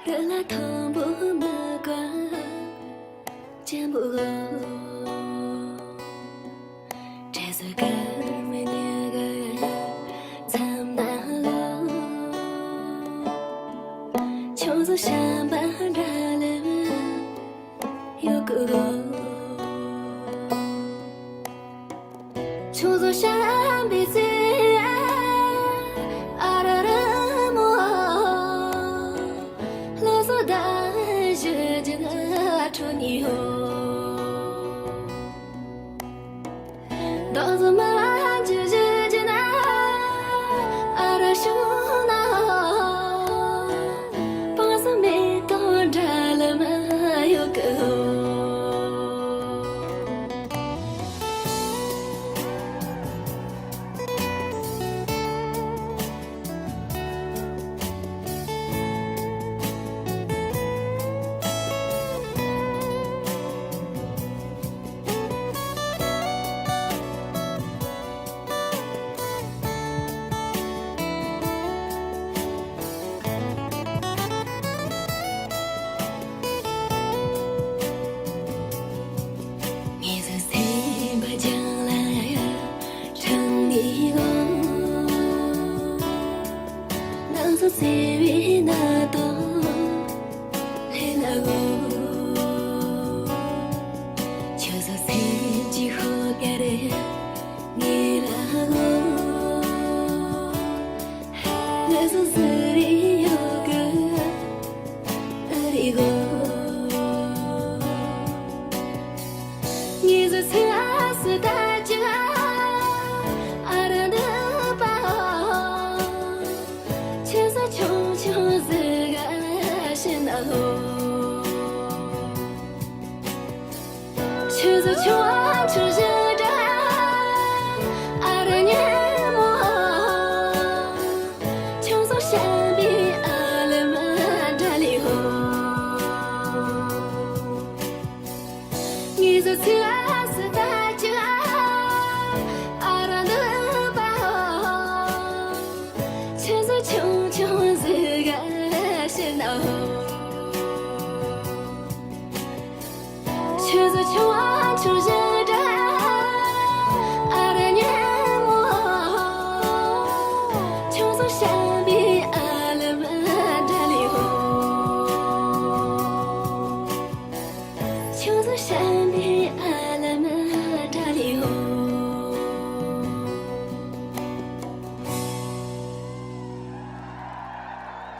热辣烫不没关，见不够。这是个没那个参那个，就是想把它了有个个，就是想彼此。到怎么就那阿拉兄那，把什么都摘了嘛有个。Sevi na to le na go chozo se ji ho gare ni la go ne so seri yo ga ari go ni zo se as da ja ara na ba穷穷自个心那后，却是穷。